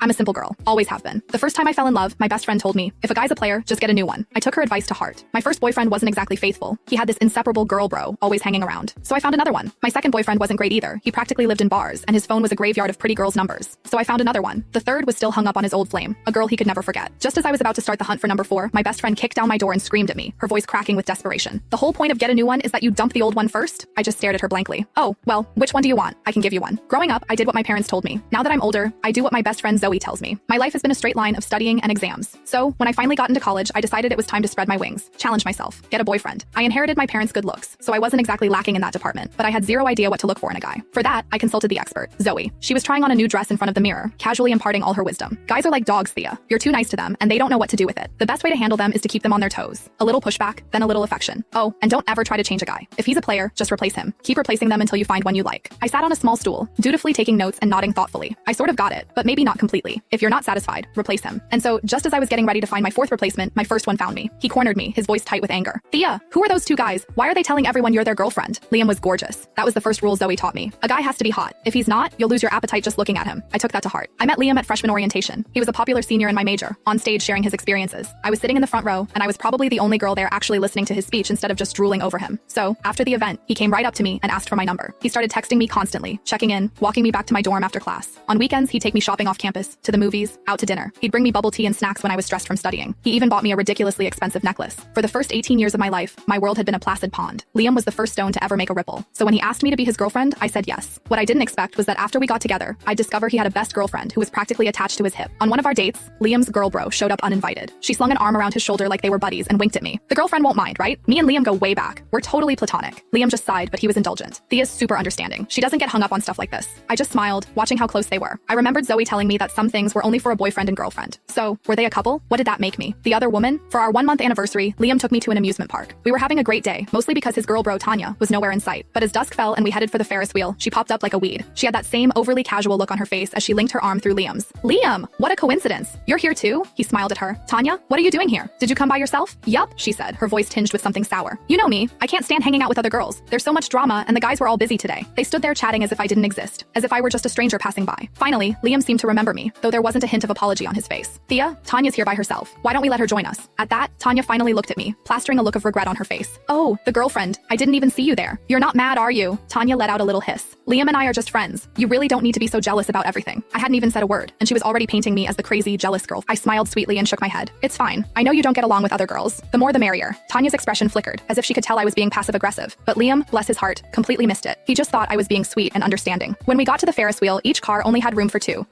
I'm a simple girl, always have been. The first time I fell in love, my best friend told me, if a guy's a player, just get a new one. I took her advice to heart. My first boyfriend wasn't exactly faithful. He had this inseparable girl bro, always hanging around. So I found another one. My second boyfriend wasn't great either. He practically lived in bars, and his phone was a graveyard of pretty girls' numbers. So I found another one. The third was still hung up on his old flame, a girl he could never forget. Just as I was about to start the hunt for number 4, my best friend kicked down my door and screamed at me, her voice cracking with desperation. The whole point of get a new one is that you dump the old one first? I just stared at her blankly. Oh, well, which one do you want? I can give you one. Growing up, I did what my parents told me. Now that I'm older, I do what my best friend Zoe tells me. My life has been a straight line of studying and exams. So, when I finally got into college, I decided it was time to spread my wings, challenge myself, get a boyfriend. I inherited my parents' good looks, so I wasn't exactly lacking in that department, but I had zero idea what to look for in a guy. For that, I consulted the expert, Zoe. She was trying on a new dress in front of the mirror, casually imparting all her wisdom. Guys are like dogs, Thea. You're too nice to them, and they don't know what to do with it. The best way to handle them is to keep them on their toes. A little pushback, then a little affection. Oh, and don't ever try to change a guy. If he's a player, just replace him. Keep replacing them until you find one you like. I sat on a small stool, dutifully taking notes and nodding thoughtfully. I sort of got it, but maybe not completely. If you're not satisfied, replace him. And so, just as I was getting ready to find my fourth replacement, my first one found me. He cornered me, his voice tight with anger. Thea, who are those two guys? Why are they telling everyone you're their girlfriend? Liam was gorgeous. That was the first rule Zoe taught me. A guy has to be hot. If he's not, you'll lose your appetite just looking at him. I took that to heart. I met Liam at freshman orientation. He was a popular senior in my major, on stage sharing his experiences. I was sitting in the front row, and I was probably the only girl there actually listening to his speech instead of just drooling over him. So, after the event, he came right up to me and asked for my number. He started texting me constantly, checking in, walking me back to my dorm after class. On weekends, he'd take me shopping off campus, to the movies, out to dinner. He'd bring me bubble tea and snacks when I was stressed from studying. He even bought me a ridiculously expensive necklace. For the first 18 years of my life, my world had been a placid pond. Liam was the first stone to ever make a ripple. So when he asked me to be his girlfriend, I said yes. What I didn't expect was that after we got together, I'd discover he had a best girlfriend who was practically attached to his hip. On one of our dates, Liam's girl bro showed up uninvited. She slung an arm around his shoulder like they were buddies and winked at me. The girlfriend won't mind, right? Me and Liam go way back. We're totally platonic. Liam just sighed, but he was indulgent. Thea's super understanding. She doesn't get hung up on stuff like this. I just smiled, watching how close they were. I remembered Zoe telling me that some things were only for a boyfriend and girlfriend. So, were they a couple? What did that make me? The other woman? For our 1-month anniversary, Liam took me to an amusement park. We were having a great day, mostly because his girl bro Tanya was nowhere in sight. But as dusk fell and we headed for the Ferris wheel, she popped up like a weed. She had that same overly casual look on her face as she linked her arm through Liam's. Liam, what a coincidence. You're here too? He smiled at her. Tanya, what are you doing here? Did you come by yourself? Yup, she said, her voice tinged with something sour. You know me. I can't stand hanging out with other girls. There's so much drama, and the guys were all busy today. They stood there chatting as if I didn't exist, as if I were just a stranger passing by. Finally, Liam seemed to remember me, though there wasn't a hint of apology on his face. Thea, Tanya's here by herself. Why don't we let her join us? At that, Tanya finally looked at me, plastering a look of regret on her face. Oh, the girlfriend. I didn't even see you there. You're not mad, are you? Tanya let out a little hiss. Liam and I are just friends. You really don't need to be so jealous about everything. I hadn't even said a word, and she was already painting me as the crazy, jealous girl. I smiled sweetly and shook my head. It's fine. I know you don't get along with other girls. The more the merrier. Tanya's expression flickered, as if she could tell I was being passive-aggressive. But Liam, bless his heart, completely missed it. He just thought I was being sweet and understanding. When we got to the Ferris wheel, each car only had room for 2.